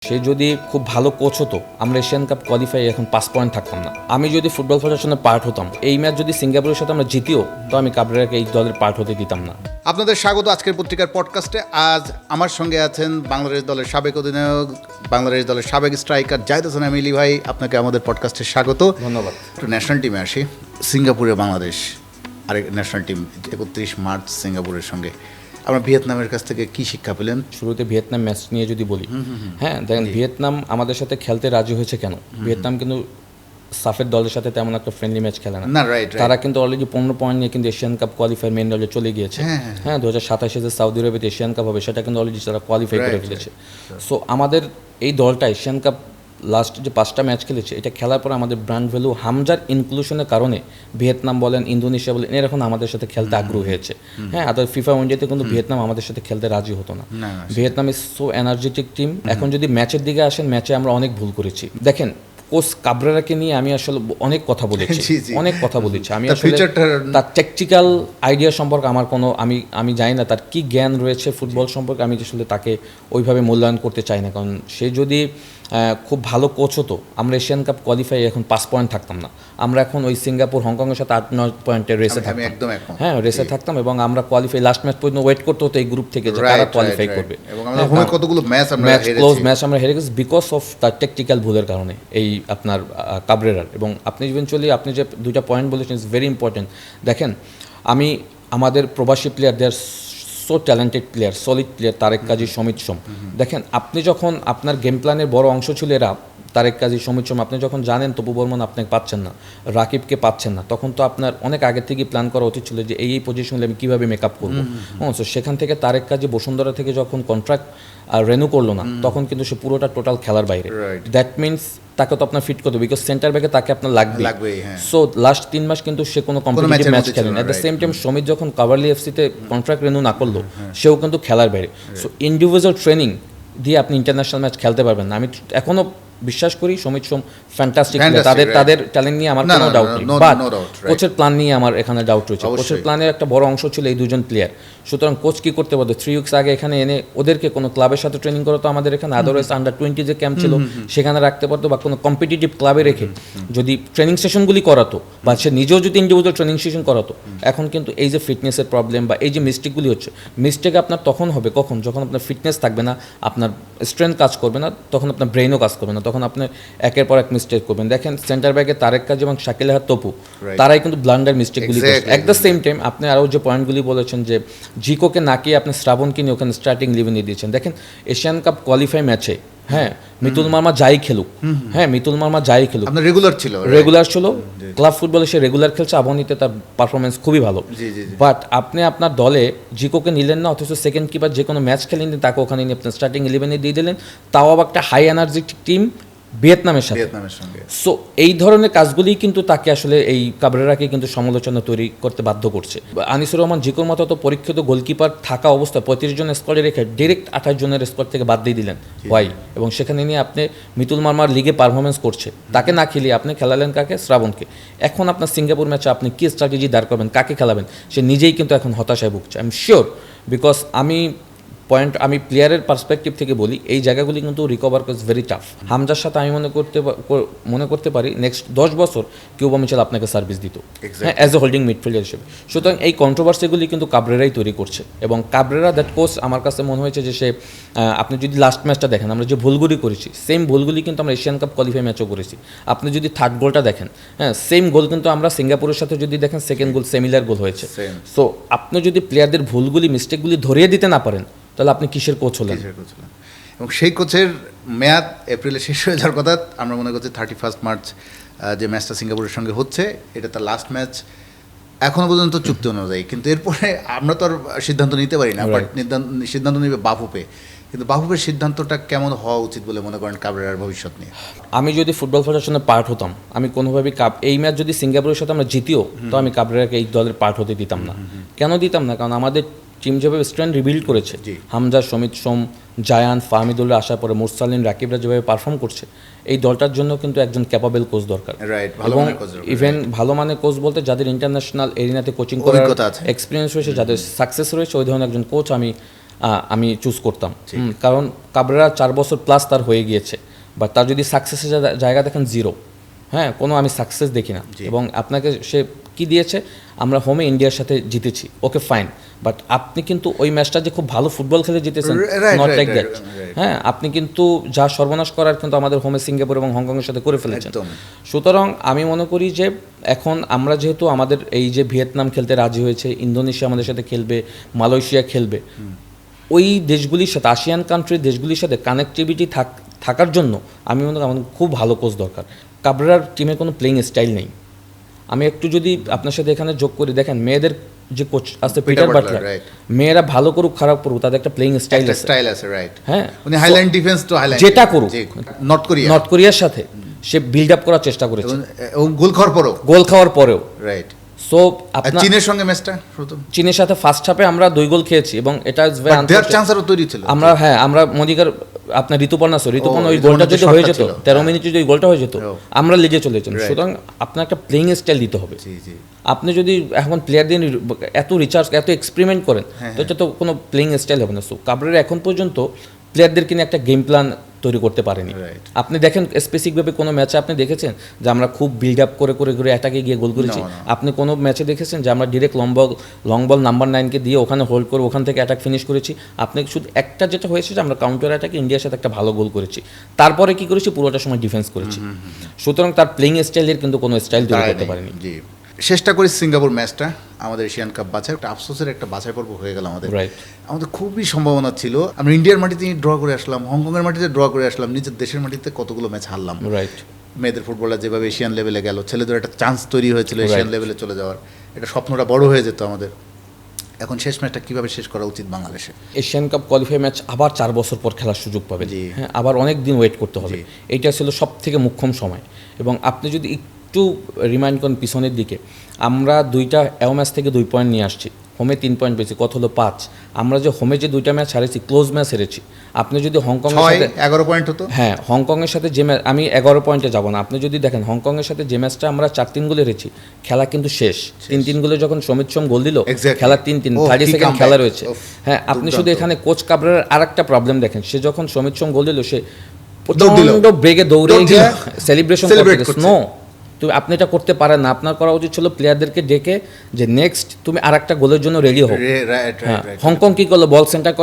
সে যদি খুব ভালো কোচ হতো আমরা এশিয়ান কাপ কোয়ালিফাই এখন 5 পয়েন্ট থাকতাম না। আমি যদি ফুটবল ফেডারেশনের পার্ট হতাম, এই ম্যাচ যদি সিঙ্গাপুরের সাথে আমরা জিতিও, তো আমি কাবরেরাকে এই দলের পার্ট হতে দিতাম না। আপনাদের স্বাগত আজকের পত্রিকার পডকাস্টে। আজ আমার সঙ্গে আছেন বাংলাদেশ দলের সাবেক অধিনায়ক, বাংলাদেশ দলের সাবেক স্ট্রাইকার জাহিদ হাসান আমিলি ভাই। আপনাকে আমাদের পডকাস্টে স্বাগত। ধন্যবাদ। একটু ন্যাশনাল টিমে আসি। সিঙ্গাপুরে বাংলাদেশ আরেক ন্যাশনাল টিম 31 মার্চ সিঙ্গাপুরের সঙ্গে। আমরা ভিয়েতনামের কাছ থেকে কি শিক্ষা পেলেন? শুরুতে ভিয়েতনাম ম্যাচ নিয়ে যদি বলি, হ্যাঁ দেখেন ভিয়েতনাম আমাদের সাথে খেলতে রাজি হয়েছে কেন? ভিয়েতনাম কিন্তু সাফের দলের সাথে তেমন একটা ফ্রেন্ডলি ম্যাচ খেলে না। রাইট। তারা কিন্তু অলরেডি 15 পয়েন্ট নিয়ে কিন্তু এশিয়ান কাপ কোয়ালিফায়ার মেন দলে চলে গিয়েছে। হ্যাঁ 2027-এ যে সৌদি আরবে এশিয়ান কাপ হবে সেটা কিন্তু অলরেডি তারা কোয়ালিফাই করে ফেলেছে। সো আমাদের এই দলটা এশিয়ান কাপ লাস্ট যে 5টা ম্যাচ খেলেছে, এটা খেলার পর আমাদের ব্র্যান্ড ভ্যালু হামজার ইনক্লুশনের কারণে ভিয়েতনাম বলেন, ইন্দোনেশিয়া বলেন, এরা এখন আমাদের সাথে খেলতে আগ্রহী হয়েছে। হ্যাঁ আদার ফিফা ওয়ানডেতে কিন্তু ভিয়েতনাম আমাদের সাথে খেলতে রাজি হতো না। Vietnam is so energetic team. এখন যদি ম্যাচের দিকে আসেন, ম্যাচে আমরা অনেক ভুল করেছি। দেখেন কোচ কাবরেরাকে নিয়ে আমি আসলে অনেক কথা বলেছি, অনেক কথা বলেছি। আমি আসলে তার ট্যাকটিক্যাল আইডিয়া সম্পর্কে আমার কোনো আমি জানি না তার কি জ্ঞান রয়েছে ফুটবল সম্পর্কে। আমি আসলে তাকে ওইভাবে মূল্যায়ন করতে চাই না, কারণ সে যদি খুব ভালো কোচ হতো আমরা এশিয়ান কাপ কোয়ালিফাই এখন 5 পয়েন্ট থাকতাম না। আমরা এখন ওই সিঙ্গাপুর হংকংয়ের সাথে 8-9 পয়েন্টের রেসে থাকতাম। হ্যাঁ রেসে থাকতাম এবং আমরা কোয়ালিফাই লাস্ট ম্যাচ পর্যন্ত ওয়েট করতে হতো এই গ্রুপ থেকে যে কারা কোয়ালিফাই করবে। কতগুলো ম্যাচ ক্লোজ ম্যাচ আমরা হেরে গেছি বিকজ অফ তার টেকনিক্যাল ভুলের কারণে এই আপনার কাবরেরার। এবং আপনি ইভেনচুয়ালি আপনি যে 2টা পয়েন্ট বলেছেন ইজ ভেরি ইম্পর্টেন্ট। দেখেন আমাদের প্রবাসী player there so talented player, solid player, Tarek Kazi, Samit Som. দেখেন আপনি যখন আপনার গেম প্ল্যানের বড় অংশ ছিল এরা, তারেক কাজী, সমিত সোম, আপনি যখন জানেন তপু বর্মন আপনাকে পাচ্ছেন না, রাকিবকে পাচ্ছেন না, তখন তো আপনার অনেক আগে থেকে প্ল্যান করা উচিত ছিল যে এই পজিশনে আমি কীভাবে মেকআপ করবো। সো সেখান থেকে তারেক কাজী বসুন্ধরা থেকে যখন কন্ট্রাক্ট রেনু করলো না, তখন কিন্তু সে পুরোটা টোটাল খেলার বাইরে। দ্যাট মিনস তাকে তো আপনার ফিট করতে হবে, বিকজ সেন্টার ব্যাকে তাকে আপনার লাগবে। সো লাস্ট 3 মাস কিন্তু সে কোনো কম্পিটিটিভ ম্যাচ খেলেনি। At the same time Samit যখন কাভারলি এফসিতে কন্ট্রাক্ট রেনু না করলো, সেও কিন্তু খেলার বাইরে। সো ইন্ডিভিজুয়াল ট্রেনিং দিয়ে আপনি ইন্টারন্যাশনাল ম্যাচ খেলতে পারবেন না। আমি এখনো বিশ্বাস করি সমিত সোম ফ্যান্টাস্টিক, তাদের ট্যালেন্ট নিয়ে আমার কোনো ডাউট নেই। বাট কোচের প্ল্যান নিয়ে আমার এখানে ডাউট রয়েছে। কোচের প্ল্যানের একটা বড় অংশ ছিল এই দুজন প্লেয়ার। সুতরাং কোচ কি করতে পারতো 3 উইকস আগে এখানে এনে ওদেরকে কোনো ক্লাবের সাথে ট্রেনিং করাতো আমাদের এখানে, আদারওয়াইজ আন্ডার-20 যে ক্যাম্প ছিল সেখানে রাখতে পারতো, বা কোনো কম্পিটিটিভ ক্লাবে রেখে যদি ট্রেনিং সেশনগুলি করাতো, বা সে নিজেও যদি ইন্ডিভিজুয়াল ট্রেনিং সেশন করাতো। এখন কিন্তু এই যে ফিটনেসের প্রবলেম বা এই যে মিস্টেকগুলি হচ্ছে, মিস্টেক আপনার তখন হবে কখন? যখন আপনার ফিটনেস থাকবে না, আপনার স্ট্রেংথ কাজ করবে না, তখন আপনার ব্রেনও কাজ করবে না, তখন আপনি একের পর এক মিস্টেক করবেন। দেখেন সেন্টার ব্যাকে তারেক কাজী এবং শাকিল আহাদ তপু, তারাই কিন্তু ব্লান্ডার মিস্টেকগুলি করছে। অ্যাট দ্য সেম টাইম আপনি আরও যে পয়েন্টগুলি বলেছেন যে জিকোকে নাকিয়ে আপনি শ্রাবণকে নিয়ে ওখানে স্টার্টিং ইলেভেনে দিয়েছেন। দেখেন এশিয়ান কাপ কোয়ালিফাই ম্যাচে হ্যাঁ মিতুল মার্মা যাই খেলুক, রেগুলার ছিল, ক্লাব ফুটবলে সে রেগুলার খেলছে, আবহানিতে তার পারফরমেন্স খুবই ভালো। বাট আপনি আপনার দলে জিকোকে নিলেন না, অথচ সেকেন্ড কিপার যে কোনো ম্যাচ খেলেন তাকে ওখানে নিয়ে আপনার স্টার্টিং ইলেভেনে দিয়ে দিলেন, তাও আবার একটা হাই এনার্জেটিক টিম ভিয়েতনামের সঙ্গে। সো এই ধরনের কাজগুলি কিন্তু তাকে আসলে এই কাবরেরাকে কিন্তু সমালোচনা তৈরি করতে বাধ্য করছে। আনিসুর রহমান জিকোর মতো তো পরীক্ষিত গোলকিপার থাকা অবস্থায় 35 জন স্কোয়াডে রেখে ডিরেক্ট 28 জনের স্কোয়াড থেকে বাদ দিয়ে দিলেন ওয়াই। এবং সেখানে নিয়ে আপনি মিতুল মার্মার লিগে পারফরমেন্স করছে, তাকে না খেলিয়ে আপনি খেলালেন কাকে? শ্রাবণকে। এখন আপনার সিঙ্গাপুর ম্যাচে আপনি কি স্ট্র্যাটেজি দাঁড় করবেন, কাকে খেলাবেন, সে নিজেই কিন্তু এখন হতাশায় ভুগছে। আই এম শিওর, বিকজ আমি প্লেয়ারের পার্সপেক্টিভ থেকে বলি, এই জায়গাগুলি কিন্তু রিকভার করা ভেরি টাফ। হামজার সাথে আমি মনে করতে পারি নেক্সট 10 বছর কিউবা মিচেল আপনাকে সার্ভিস দিত, হ্যাঁ, অ্যাজ এ হোল্ডিং মিডফিল্ডার হিসেবে। সুতরাং এই কন্ট্রোভার্সিগুলি কিন্তু কাবরেরাই তৈরি করছে। এবং কাবরেরা দ্যাট কোচ আমার কাছে মনে হয়েছে যে সে আপনি যদি লাস্ট ম্যাচটা দেখেন, আমরা যে ভুলগুলি করেছি সেম ভুলগুলি কিন্তু আমরা এশিয়ান কাপ কোয়ালিফাই ম্যাচও করেছি। আপনি যদি থার্ড গোলটা দেখেন, হ্যাঁ সেম গোল কিন্তু আমরা সিঙ্গাপুরের সাথে যদি দেখেন সেকেন্ড গোল সিমিলার গোল হয়েছে। সো আপনি যদি প্লেয়ারদের ভুলগুলি মিস্টেকগুলি ধরিয়ে দিতে না পারেন, তাহলে আপনি কিসের কোচ হলেন? এবং সেই কোচের মেয়াদ এপ্রিলে শেষ হয়ে যাওয়ার কথা। আমরা মনে করছি 31 মার্চ যে ম্যাচটা সিঙ্গাপুরের সঙ্গে হচ্ছে, এটা তার লাস্ট ম্যাচ এখনও পর্যন্ত চুক্তি অনুযায়ী। কিন্তু এরপরে আমরা তো আর সিদ্ধান্ত নিতে পারি না, বাট সিদ্ধান্ত নেবে বাফুফে। কিন্তু বাফুফের সিদ্ধান্তটা কেমন হওয়া উচিত বলে মনে করেন কাবরেরার ভবিষ্যৎ নিয়ে? আমি যদি ফুটবল ফেডারেশনের পার্ট হতাম, আমি কোনোভাবেই এই ম্যাচ যদি সিঙ্গাপুরের সাথে আমরা জিতিও, তো আমি কাবরেরাকে এই দলের পার্ট হতে দিতাম না। কেন দিতাম না? কারণ আমাদের টিম যেভাবে স্ট্রেন্থ রিবিল্ড করেছে, হামজা, সমিত সোম, জায়ান, ফাহমিদুল্লাহ আসার পরে মুরসালিন, রাকিবরা যেভাবে পারফর্ম করছে, এই দলটার জন্য কিন্তু একজন ক্যাপাবেল কোচ দরকার। এবং ইভেন ভালো মানের কোচ বলতে যাদের ইন্টারন্যাশনাল এরিনাতে কোচিং করার এক্সপিরিয়েন্স রয়েছে, যাদের সাকসেস রয়েছে, ওই ধরনের একজন কোচ আমি আমি চুজ করতাম। কারণ কাবরেরা 4 বছর প্লাস তার হয়ে গিয়েছে, বা তার যদি সাকসেসের জায়গা দেখেন 0, হ্যাঁ, কোনো আমি সাকসেস দেখি না। এবং আপনাকে সে কি দিয়েছে, আমরা হোমে ইন্ডিয়ার সাথে জিতেছি, ওকে ফাইন, বাট আপনি কিন্তু ওই ম্যাচটা যে খুব ভালো ফুটবল খেলে জিতেছেন, নট লাইক দ্যাট। হ্যাঁ, আপনি কিন্তু যা সর্বনাশ করার কিন্তু আমাদের হোমে সিঙ্গাপুর এবং হংকংয়ের সাথে করে ফেলেছেন। সুতরাং আমি মনে করি যে এখন আমরা যেহেতু আমাদের এই যে ভিয়েতনাম খেলতে রাজি হয়েছে, ইন্দোনেশিয়া আমাদের সাথে খেলবে, মালয়েশিয়া খেলবে, ওই দেশগুলির সাথে, আসিয়ান কান্ট্রির দেশগুলির সাথে কানেক্টিভিটি থাকার জন্য আমি মনে করি আমাদের খুব ভালো কোচ দরকার। কাবরেরার টিমে কোনো প্লেইং স্টাইল নেই। আমি একটু যদি আপনার সাথে এখানে যোগ করি, দেখেন মেয়েদের যে কোচ আছে পিটার বাটলার, মেয়েরা ভালো করুক খারাপ করুক তাদের একটা প্লেইং স্টাইল আছে, রাইট? হ্যাঁ, উনি হাইলাইন ডিফেন্স তো হাইলাইন যেটা করুক, নর্থ কোরিয়ার সাথে সে বিল্ড আপ করার চেষ্টা করেছে, এবং গোল খাওয়ার পরেও, রাইট। সো আপনার চীনের সঙ্গে ম্যাচটা, চীনের সাথে ফার্স্ট হাফে আমরা 2 গোল খেয়েছি এবং এটা চান্সও তৈরি ছিল। আমরা মদিকার আপনার ঋতুপর্ণা ওই গোলটা যদি হয়ে যেত 13 মিনিটে যদি গোলটা হয়ে যেত, আমরা লিগে চলে যেতাম। সুতরাং আপনার একটা প্লেইং স্টাইল দিতে হবে। আপনি যদি এখন প্লেয়ারদের এত রিচার্জ, এত এক্সপেরিমেন্ট করেন, তো এটা তো কোনো প্লেইং স্টাইল হবে না। সো কাবরেরা এখন পর্যন্ত প্লেয়ারদেরকে নিয়ে একটা গেম প্ল্যান তৈরি করতে পারেনি। আপনি দেখেন স্পেসিফিকভাবে কোনো ম্যাচে আপনি দেখেছেন যে আমরা খুব বিল্ড আপ করে করে করে অ্যাটাকে গিয়ে গোল করেছি? আপনি কোনো ম্যাচে দেখেছেন যে আমরা ডিরেক্ট লং বল নাম্বার 9-কে দিয়ে ওখানে হোল্ড করে ওখান থেকে অ্যাটাক ফিনিশ করেছি? আপনি শুধু একটা যেটা হয়েছে যে আমরা কাউন্টার অ্যাটাকে ইন্ডিয়ার সাথে একটা ভালো গোল করেছি, তারপরে কি করেছি, পুরোটা সময় ডিফেন্স করেছি। সুতরাং তার প্লেইং স্টাইলের কিন্তু কোনো স্টাইল তৈরি করতে পারেনি। চেষ্টা করি সিঙ্গাপুর ম্যাচটা আমাদের এশিয়ান কাপ বাছাই, একটা আফসোসের একটা বাছাই পর্ব হয়ে গেল আমাদের। আমাদের খুবই সম্ভাবনা ছিল, আমরা ইন্ডিয়ার মাটিতে ড্র করে আসলাম, হংকংয়ের মাটিতে ড্র করে আসলাম, নিজের দেশের মাটিতে কতগুলো ম্যাচ হারলাম। মেয়েদের ফুটবলার যেভাবে এশিয়ান লেভেলে গেল, ছেলেদের একটা চান্স তৈরি হয়েছিল এশিয়ান লেভেলে চলে যাওয়ার, এটা স্বপ্নটা বড় হয়ে যেত আমাদের। এখন শেষ ম্যাচটা কিভাবে শেষ করা উচিত বাংলাদেশে? এশিয়ান কাপ কোয়ালিফাই ম্যাচ আবার 4 বছর পর খেলার সুযোগ পাবে, হ্যাঁ, আবার অনেক দিন ওয়েট করতে হবে। এইটা ছিল সব থেকে মুখ্যম সময়। এবং আপনি যদি একটু রিমাইন্ড করেন পিছনের দিকে, আমরা 2টা অ্যাও ম্যাচ থেকে 2 পয়েন্ট নিয়ে আসছি, হোমে 3 পয়েন্ট পেয়েছি, কত হলো 5। আমরা যে হোমে যে 2টা ম্যাচ হারেছি, ক্লোজ ম্যাচ হেরেছি। আপনি যদি হংকংয়ের সাথে 11 পয়েন্ট হতো, হ্যাঁ, হংকংয়ের সাথে যে ম্যাচ, আমি 11 পয়েন্টে যাব না, আপনি যদি দেখেন হংকংয়ের সাথে যে ম্যাচটা আমরা 4-3 গোলে হেরেছি, খেলা কিন্তু শেষ। 3-3 গোলে যখন সমিত সোম গোল দিল, খেলা 3-3, 30 সেকেন্ড খেলা রয়েছে। হ্যাঁ, আপনি শুধু এখানে কোচ কাবরেরার আরেকটা প্রবলেম দেখেন, সে যখন সমিত সোম গোল দিল, সে প্রচন্ড ব্রেগে দৌড়ে গিয়ে সেলিব্রেশন করতে। নো, তুমি আপনি এটা করতে পারেন না। আপনার করা উচিত ছিল প্লেয়ারদেরকে ডেকে যে নেক্সট তুমি আরেকটা গোলের জন্য রেডি হও। হংকং কি করলো, বল সেন্টার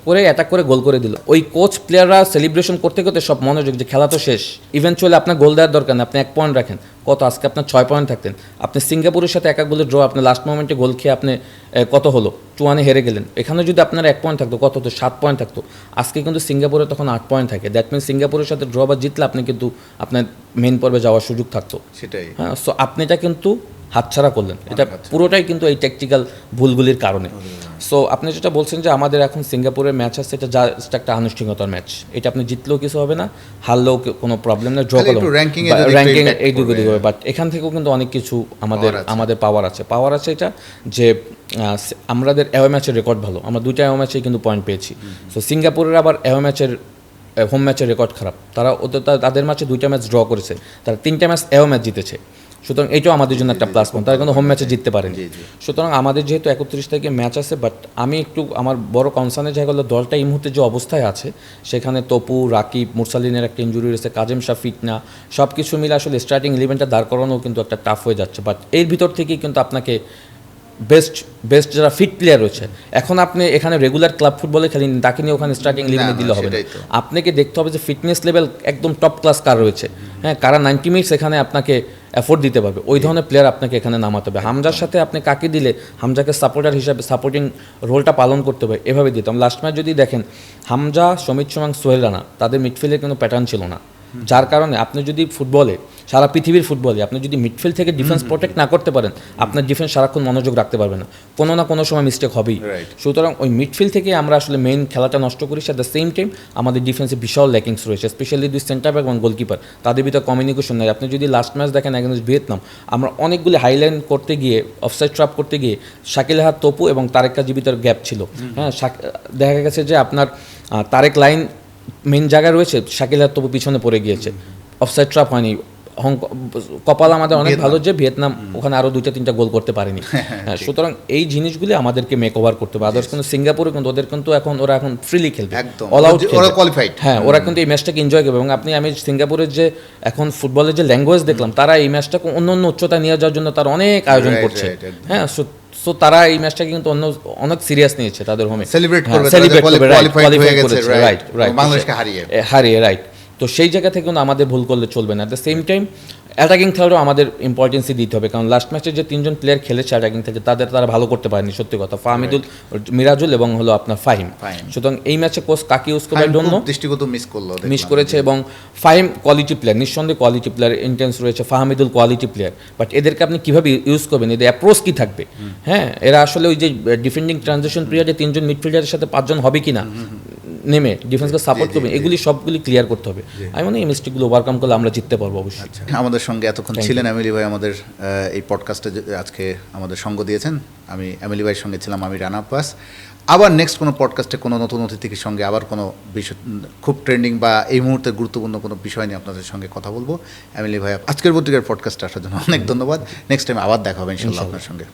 করে অ্যাটাক করে গোল করে দিল। ওই কোচ প্লেয়াররা সেলিব্রেশন করতে করতে সব মনোযোগ যে খেলা তো শেষ, ইভেনচুয়ালি আপনার গোল দেওয়ার দরকার না, আপনি 1 পয়েন্ট রাখেন, কত আজকে আপনার 6 পয়েন্ট থাকতেন। আপনি সিঙ্গাপুরের সাথে 1 গোলের ড্র, আপনি লাস্ট মোমেন্টে গোল খেয়ে আপনি কত হলো 2-1 হেরে গেলেন। এখানে যদি আপনার 1 পয়েন্ট থাকতো, কত হতো, 7 পয়েন্ট থাকতো। আজকে কিন্তু সিঙ্গাপুরে তখন 8 পয়েন্ট থাকে। দ্যাট মিনস সিঙ্গাপুরের সাথে ড্র বা জিতলে আপনি কিন্তু আপনার মেইন পর্বে যাওয়ার সুযোগ থাকতো। সেটাই, হ্যাঁ। সো আপনি এটা কিন্তু হাতছাড়া করলেন, এটা পুরোটাই কিন্তু এই ট্যাকটিক্যাল ভুলগুলির কারণে। সো আপনি যেটা বলছেন যে আমাদের এখন সিঙ্গাপুরের ম্যাচ আছে, এটা জাস্ট একটা আনুষ্ঠানিকতার ম্যাচ, এটা আপনি জিতলেও কিছু হবে না, হারলেও কোনো প্রবলেম না, ড্র করলেও র্যাঙ্কিং এই দিকে হবে। বাট এখান থেকেও কিন্তু অনেক কিছু আমাদের পাওয়ার আছে এটা যে আমাদের অ্যাওয়ে ম্যাচের রেকর্ড ভালো, আমরা 2টা অ্যাওয়ে ম্যাচে কিন্তু পয়েন্ট পেয়েছি। সো সিঙ্গাপুরের আবার অ্যাওয়ে ম্যাচের হোম ম্যাচের রেকর্ড খারাপ, তারা তাদের ম্যাচে 2টা ম্যাচ ড্র করেছে, তারা 3টা ম্যাচ অ্যাওয়ে ম্যাচ জিতেছে। সুতরাং এটাও আমাদের জন্য একটা প্লাস পয়েন্ট, তারা কিন্তু হোম ম্যাচে জিততে পারেনি। সুতরাং আমাদের যেহেতু 31 তারিখে ম্যাচ আছে, বাট আমি একটু আমার বড় কনসার্নের জায়গা হলো দলটা এই মুহূর্তে যে অবস্থায় আছে, সেখানে তপু, রাকিব, মুরসালিনের একটা ইঞ্জুরি রয়েছে, কাজেম শাহ ফিট না, সব কিছু মিলে আসলে স্টার্টিং 11টা দাঁড় করানো কিন্তু একটা টাফ হয়ে যাচ্ছে। বাট এর ভিতর থেকেই কিন্তু আপনাকে বেস্ট যারা ফিট প্লেয়ার রয়েছে, এখন আপনি এখানে রেগুলার ক্লাব ফুটবলে খেলেন, তাকে নিয়ে ওখানে স্টার্টিং 11-এ দিলে হবে না। আপনাকে দেখতে হবে যে ফিটনেস লেভেল একদম টপ ক্লাস কার রয়েছে, হ্যাঁ, কারা 90 মিনিটস এখানে আপনাকে অ্যাফোর্ড দিতে পারবে, ওই ধরনের প্লেয়ার আপনাকে এখানে নামাতে হবে। হামজার সাথে আপনি কাকে দিলে হামজাকে সাপোর্টার হিসাবে সাপোর্টিং রোলটা পালন করতে হবে, এভাবে দিতাম। লাস্ট ম্যাচ যদি দেখেন, হামজা, সমিত সোমাং, সোহেল রানা, তাদের মিডফিল্ডের কোনো প্যাটার্ন ছিল না, যার কারণে আপনি যদি ফুটবলে, সারা পৃথিবীর ফুটবলে আপনি যদি মিডফিল্ড থেকে ডিফেন্স প্রোটেক্ট না করতে পারেন, আপনার ডিফেন্স সারাক্ষণ মনোযোগ রাখতে পারবে না, কোনো না কোনো সময় মিস্টেক হবেই। সুতরাং ওই মিডফিল্ড থেকে আমরা আসলে মেইন খেলাটা নষ্ট করি। অ্যাট দ্য সেম টাইম আমাদের ডিফেন্সে বিশাল ল্যাকিংস রয়েছে, স্পেশালি 2 সেন্টার ব্যাক এবং গোলকিপার, তাদের ভিতরে কমিউনিকেশন নেই। আপনি যদি লাস্ট ম্যাচ দেখেন এগেইনস্ট ভিয়েতনাম, আমরা অনেকগুলি হাইলাইন করতে গিয়ে, অফসাইড ট্র্যাপ করতে গিয়ে শাকিল আহাদ, তপু এবং তারেক কাজীবিতার গ্যাপ ছিল। হ্যাঁ, দেখা গেছে যে আপনার তারেক লাইন মেন জায়গায় রয়েছে, শাকিল আহাদ তপু পিছনে পড়ে গিয়েছে, অফসাইড ট্র্যাপ হয়নি, কপাল আমাদের অনেক ভালো যে ভিয়েতনাম ওখানে আরও 2-3টা গোল করতে পারেনি। হ্যাঁ, সুতরাং এই জিনিসগুলি আমাদেরকে মেক ওভার করতে হবে। আদার্স কিন্তু সিঙ্গাপুরে কিন্তু ওদের কিন্তু ওরা এখন ফ্রিলি খেলবে, একদম অল আউট ওরা কোয়ালিফাইড। হ্যাঁ, ওরা কিন্তু এই ম্যাচটাকে এনজয় করবে এবং আমি সিঙ্গাপুরের যে এখন ফুটবলের যে ল্যাঙ্গুয়েজ দেখলাম, তারা এই ম্যাচটাকে অন্য অন্য উচ্চতায় নিয়ে যাওয়ার জন্য তারা অনেক আয়োজন করছে। হ্যাঁ, সো তারা এই ম্যাচটাকে কিন্তু অনেক সিরিয়াস নিয়েছে তাদের হোমে, সেলিব্রেট করবে, কোয়ালিফাই করেছে, রাইট বাংলাদেশকে হারিয়ে রাইট। তো সেই জায়গা থেকে কিন্তু আমাদের ভুল করলে চলবে না। At the same time attacking খেলারও আমাদের ইম্পর্টেন্সই দিতে হবে, কারণ লাস্ট ম্যাচে যে 3জন প্লেয়ার খেলেছে অ্যাটাকিং থেকে তারা ভালো করতে পারেনি, সত্যি কথা। ফাহমিদুল, মিরাজুল এবং হলো আপনার ফাহিম। সুতরাং এই ম্যাচে কোচ কাকে ইউজ করবে জন্য দৃষ্টিগত মিস করেছে, এবং ফাহিম কোয়ালিটি প্লেয়ার, নিঃসন্দেহে কোয়ালিটি প্লেয়ার, ইন্টেন্স রয়েছে। ফাহমিদুল কোয়ালিটি প্লেয়ার, বাট এদেরকে আপনি কীভাবে ইউজ করবেন, এদের অ্যাপ্রোচ কী থাকবে? হ্যাঁ, এরা আসলে ওই যে ডিফেন্ডিং ট্রানজিশন পিরিয়ডে 3জন মিডফিল্ডারের সাথে 5জন হবে কি না নেমে ডিফেন্সকে সাপোর্ট করবে, এগুলি সবগুলি ক্লিয়ার করতে হবে। আমি মনে হয় এই মিস্টেকগুলো ওভারকাম করলে আমরা জিততে পারবো অবশ্যই। আমাদের সঙ্গে এতক্ষণ ছিলেন এমিলি ভাই, আমাদের এই পডকাস্টে আজকে আমাদের সঙ্গ দিয়েছেন। আমি এমিলি ভাইয়ের সঙ্গে ছিলাম, আমি রানা আব্বাস। আবার নেক্সট কোনো পডকাস্টে কোনো নতুন অতিথির সঙ্গে আবার কোনো বিষয়, খুব ট্রেন্ডিং বা এই মুহূর্তে গুরুত্বপূর্ণ কোনো বিষয় নিয়ে আপনাদের সঙ্গে কথা বলবো। এমিলি ভাই, আজকের পত্রিকার পডকাস্টে আসার জন্য অনেক ধন্যবাদ। নেক্সট টাইম আবার দেখা হবে ইনশাআল্লাহ আপনার সঙ্গে।